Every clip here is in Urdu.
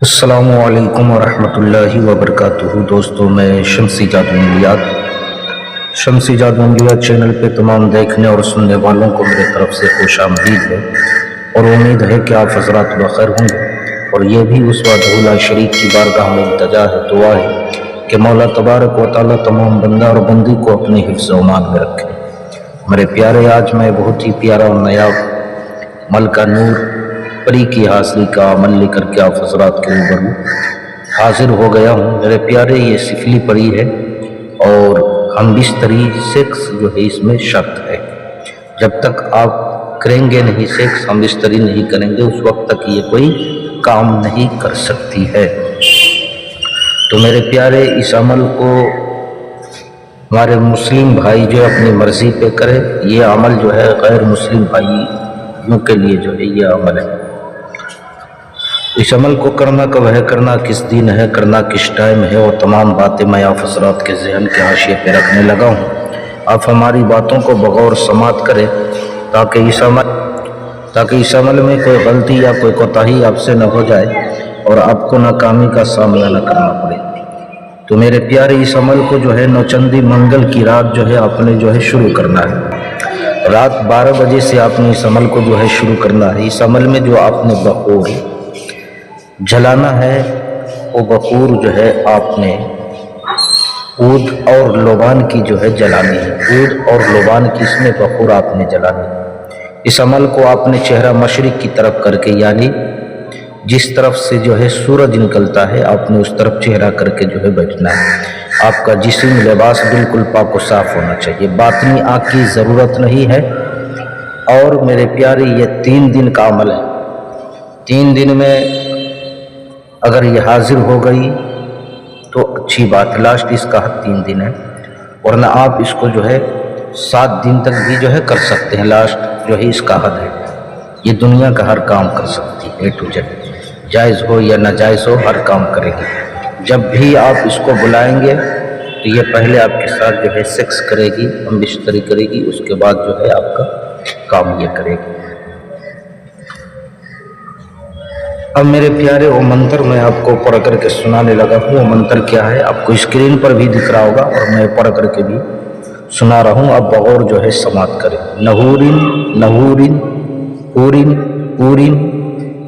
السلام علیکم ورحمۃ اللہ وبرکاتہ دوستوں، میں شمسی جادو انگلیات چینل پہ تمام دیکھنے اور سننے والوں کو میرے طرف سے خوش آمدید ہے اور امید ہے کہ آپ حضرات بخیر ہوں گے۔ اور یہ بھی اس وعدہ شریف کی بارگاہ میں التجا ہے، دعا ہے کہ مولا تبارک و تعالیٰ تمام بندہ اور بندی کو اپنے حفظ و امان میں رکھے۔ میرے پیارے، آج میں بہت ہی پیارا اور نیاب ملکہ نور پری کی حاصلی کا عمل لے کر کے آپ حضرات کے روبرو حاضر ہو گیا ہوں۔ میرے پیارے، یہ سفلی پری ہے اور ہم بستری سیکس جو ہے اس میں شرط ہے۔ جب تک آپ کریں گے نہیں سیکس، ہم بستری نہیں کریں گے، اس وقت تک یہ کوئی کام نہیں کر سکتی ہے۔ تو میرے پیارے، اس عمل کو ہمارے مسلم بھائی جو اپنی مرضی پہ کرے، یہ عمل جو ہے غیر مسلم بھائیوں کے لیے جو ہے یہ عمل ہے۔ اس عمل کو کرنا کب ہے، کرنا کس دن ہے، کرنا کس ٹائم ہے، اور تمام باتیں میں آپ حضرات کے ذہن کے حاشیے پہ رکھنے لگا ہوں۔ آپ ہماری باتوں کو بغور سماعت کریں تاکہ اس عمل میں کوئی غلطی یا کوئی کوتاہی آپ سے نہ ہو جائے اور آپ کو ناکامی کا سامنا نہ کرنا پڑے۔ تو میرے پیارے، اس عمل کو جو ہے نوچندی منگل کی رات جو ہے آپ نے جو ہے شروع کرنا ہے۔ رات 12 بجے سے آپ نے اس عمل کو جو ہے شروع کرنا ہے۔ اس عمل میں جو آپ نے بخور جلانا ہے، وہ بخور جو ہے آپ نے عود اور لوبان کی جو ہے جلانی ہے۔ عود اور لوبان کی اس میں بخور آپ نے جلانی ہے۔ اس عمل کو آپ نے چہرہ مشرق کی طرف کر کے، یعنی جس طرف سے جو ہے سورج نکلتا ہے، آپ نے اس طرف چہرہ کر کے جو ہے بیٹھنا ہے۔ آپ کا جسم لباس بالکل پاک و صاف ہونا چاہیے، باطنی آنکھ کی ضرورت نہیں ہے۔ اور میرے پیارے، یہ 3 دن کا عمل ہے۔ 3 دن میں اگر یہ حاضر ہو گئی تو اچھی بات، لاسٹ اس کا حد 3 دن ہے، ورنہ آپ اس کو جو ہے 7 دن تک بھی جو ہے کر سکتے ہیں۔ لاسٹ جو ہے اس کا حد ہے۔ یہ دنیا کا ہر کام کر سکتی ہے، A to Z، جائز ہو یا ناجائز ہو، ہر کام کرے گی۔ جب بھی آپ اس کو بلائیں گے تو یہ پہلے آپ کے ساتھ جو ہے سیکس کرے گی، ہم بستری کرے گی، اس کے بعد جو ہے آپ کا کام یہ کرے گی۔ اب میرے پیارے، وہ منتر میں آپ کو پڑھ کر کے سنانے لگا ہوں۔ وہ منتر کیا ہے آپ کو اسکرین پر بھی دکھ رہا ہوگا اور میں پڑھ کر کے بھی سنا رہا ہوں، اب بغور جو ہے سماعت کریں۔ نہورن نہورن پورن پورن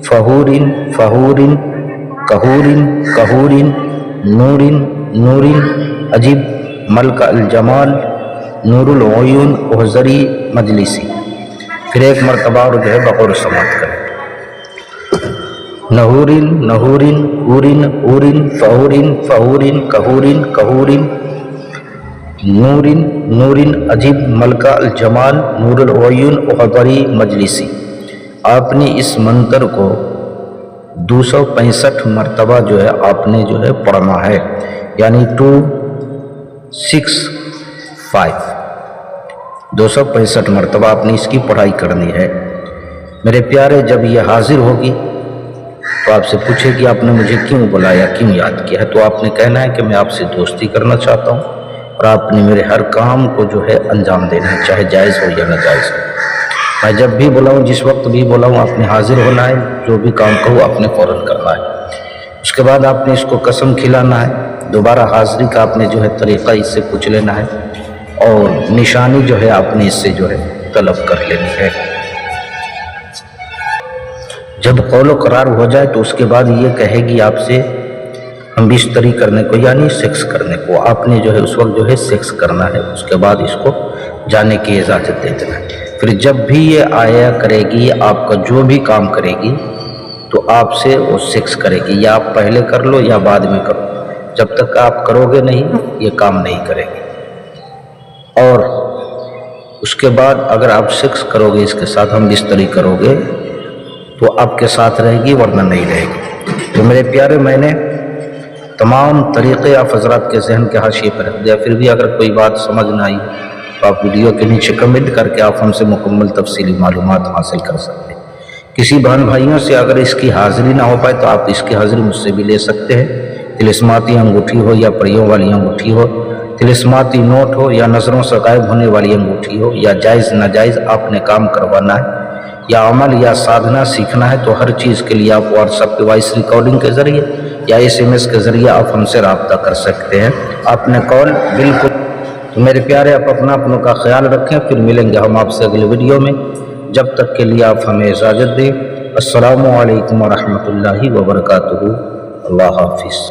فہورن فہورن کہورن کہورن نورن نورن عجیب ملک الجمال نور العیون احضری مجلسی۔ پھر ایک مرتبہ اور جو ہے بغور سماعت کریں۔ نہورن نہورن پورن پورن فہورن فہورن کہورن کہورن نورن نورن عجیب ملکہ الجمال نور العیون احضری مجلسی۔ آپ نے اس منتر کو 265 مرتبہ جو ہے آپ نے جو ہے پڑھنا ہے، یعنی 265 مرتبہ آپ نے اس کی پڑھائی کرنی ہے۔ میرے پیارے، جب یہ حاضر ہوگی تو آپ سے پوچھے کہ آپ نے مجھے کیوں بلایا، کیوں یاد کیا ہے، تو آپ نے کہنا ہے کہ میں آپ سے دوستی کرنا چاہتا ہوں اور آپ نے میرے ہر کام کو جو ہے انجام دینا ہے، چاہے جائز ہو یا ناجائز ہو۔ میں جب بھی بلاؤں، جس وقت بھی بلاؤں، آپ نے حاضر ہونا ہے، جو بھی کام کہوں آپ نے فوراً کرنا ہے۔ اس کے بعد آپ نے اس کو قسم کھلانا ہے، دوبارہ حاضری کا آپ نے جو ہے طریقہ اس سے پوچھ لینا ہے اور نشانی جو ہے آپ نے اس سے جو ہے طلب کر لینی ہے۔ جب قول و قرار ہو جائے تو اس کے بعد یہ کہے گی آپ سے ہم بستری کرنے کو، یعنی سیکس کرنے کو۔ آپ نے جو ہے اس وقت جو ہے سیکس کرنا ہے، اس کے بعد اس کو جانے کی اجازت دے دینا ہے۔ پھر جب بھی یہ آیا کرے گی، آپ کا جو بھی کام کرے گی تو آپ سے وہ سیکس کرے گی، یا آپ پہلے کر لو یا بعد میں کرو، جب تک آپ کرو گے نہیں یہ کام نہیں کرے گی۔ اور اس کے بعد اگر آپ سیکس کرو گے، اس کے ساتھ ہم بستری کرو گے تو آپ کے ساتھ رہے گی، ورنہ نہیں رہے گی۔ تو میرے پیارے، میں نے تمام طریقے آپ حضرات کے ذہن کے حاشیے پر رکھ دیا۔ پھر بھی اگر کوئی بات سمجھ نہ آئی تو آپ ویڈیو کے نیچے کمنٹ کر کے آپ ہم سے مکمل تفصیلی معلومات حاصل کر سکتے ہیں۔ کسی بہن بھائیوں سے اگر اس کی حاضری نہ ہو پائے تو آپ اس کی حاضری مجھ سے بھی لے سکتے ہیں۔ طلسماتی انگوٹھی ہو یا پریوں والی انگوٹھی ہو، طلسماتی نوٹ ہو یا نظروں سے غائب ہونے والی انگوٹھی ہو، یا جائز ناجائز آپ نے کام کروانا ہے، یا عمل یا سادھنا سیکھنا ہے تو ہر چیز کے لیے آپ واٹس ایپ پہ وائس ریکارڈنگ کے ذریعے یا SMS کے ذریعے آپ ہم سے رابطہ کر سکتے ہیں. آپ نے کال بالکل. تو میرے پیارے آپ اپنوں کا خیال رکھیں. پھر ملیں گے ہم آپ سے اگلے ویڈیو میں. جب تک کے لیے آپ ہمیں اجازت دیں. السلام علیکم ورحمۃ اللہ وبرکاتہ. اللہ حافظ.